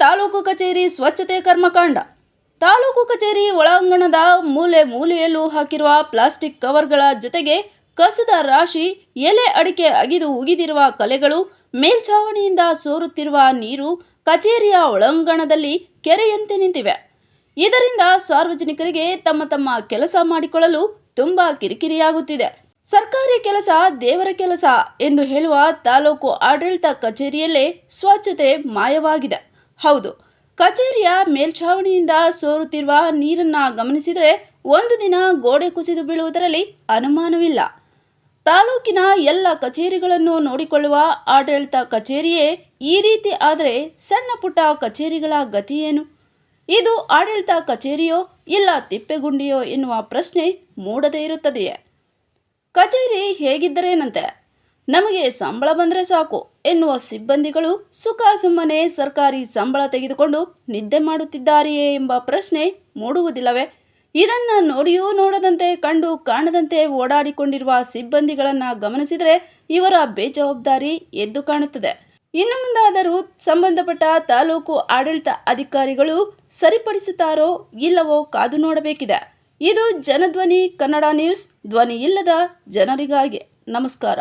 ತಾಲೂಕು ಕಚೇರಿ ಸ್ವಚ್ಛತೆ ಕರ್ಮಕಾಂಡ. ತಾಲೂಕು ಕಚೇರಿ ಒಳಾಂಗಣದ ಮೂಲೆ ಮೂಲೆಯಲ್ಲೂ ಹಾಕಿರುವ ಪ್ಲಾಸ್ಟಿಕ್ ಕವರ್ಗಳ ಜೊತೆಗೆ ಕಸದ ರಾಶಿ, ಎಲೆ ಅಡಿಕೆ ಅಗಿದು ಉಗಿದಿರುವ ಕಲೆಗಳು, ಮೇಲ್ಛಾವಣಿಯಿಂದ ಸೋರುತ್ತಿರುವ ನೀರು ಕಚೇರಿಯ ಒಳಾಂಗಣದಲ್ಲಿ ಕೆರೆಯಂತೆ ನಿಂತಿವೆ. ಇದರಿಂದ ಸಾರ್ವಜನಿಕರಿಗೆ ತಮ್ಮ ಕೆಲಸ ಮಾಡಿಕೊಳ್ಳಲು ತುಂಬಾ ಕಿರಿಕಿರಿಯಾಗುತ್ತಿದೆ. ಸರ್ಕಾರಿ ಕೆಲಸ ದೇವರ ಕೆಲಸ ಎಂದು ಹೇಳುವ ತಾಲೂಕು ಆಡಳಿತ ಕಚೇರಿಯಲ್ಲೇ ಸ್ವಚ್ಛತೆ ಮಾಯವಾಗಿದೆ. ಹೌದು, ಕಚೇರಿಯ ಮೇಲ್ಛಾವಣಿಯಿಂದ ಸೋರುತ್ತಿರುವ ನೀರನ್ನ ಗಮನಿಸಿದರೆ ಒಂದು ದಿನ ಗೋಡೆ ಕುಸಿದು ಬೀಳುವುದರಲ್ಲಿ ಅನುಮಾನವಿಲ್ಲ. ತಾಲೂಕಿನ ಎಲ್ಲ ಕಚೇರಿಗಳನ್ನು ನೋಡಿಕೊಳ್ಳುವ ಆಡಳಿತ ಕಚೇರಿಯೇ ಈ ರೀತಿ ಆದರೆ ಸಣ್ಣ ಪುಟ್ಟ ಕಚೇರಿಗಳ ಗತಿ ಏನು? ಇದು ಆಡಳಿತ ಕಚೇರಿಯೋ ಇಲ್ಲ ತಿಪ್ಪೆಗುಂಡಿಯೋ ಎನ್ನುವ ಪ್ರಶ್ನೆ ಮೂಡದೇ ಇರುತ್ತದೆಯೇ? ಕಚೇರಿ ಹೇಗಿದ್ದರೇನಂತೆ, ನಮಗೆ ಸಂಬಳ ಬಂದರೆ ಸಾಕು ಎನ್ನುವ ಸಿಬ್ಬಂದಿಗಳು ಸುಖ ಸುಮ್ಮನೆ ಸರ್ಕಾರಿ ಸಂಬಳ ತೆಗೆದುಕೊಂಡು ನಿದ್ದೆ ಮಾಡುತ್ತಿದ್ದಾರೆಯೇ ಎಂಬ ಪ್ರಶ್ನೆ ಮೂಡುವುದಿಲ್ಲವೇ? ಇದನ್ನ ನೋಡಿಯೂ ನೋಡದಂತೆ ಕಂಡು ಕಾಣದಂತೆ ಓಡಾಡಿಕೊಂಡಿರುವ ಸಿಬ್ಬಂದಿಗಳನ್ನು ಗಮನಿಸಿದರೆ ಇವರ ಬೇಜವಾಬ್ದಾರಿ ಎದ್ದು ಕಾಣುತ್ತದೆ. ಇನ್ನು ಮುಂದಾದರೂ ಸಂಬಂಧಪಟ್ಟ ತಾಲೂಕು ಆಡಳಿತ ಅಧಿಕಾರಿಗಳು ಸರಿಪಡಿಸುತ್ತಾರೋ ಇಲ್ಲವೋ ಕಾದು ನೋಡಬೇಕಿದೆ. ಇದು ಜನಧ್ವನಿ ಕನ್ನಡ ನ್ಯೂಸ್, ಧ್ವನಿ ಇಲ್ಲದ ಜನರಿಗಾಗಿ. ನಮಸ್ಕಾರ.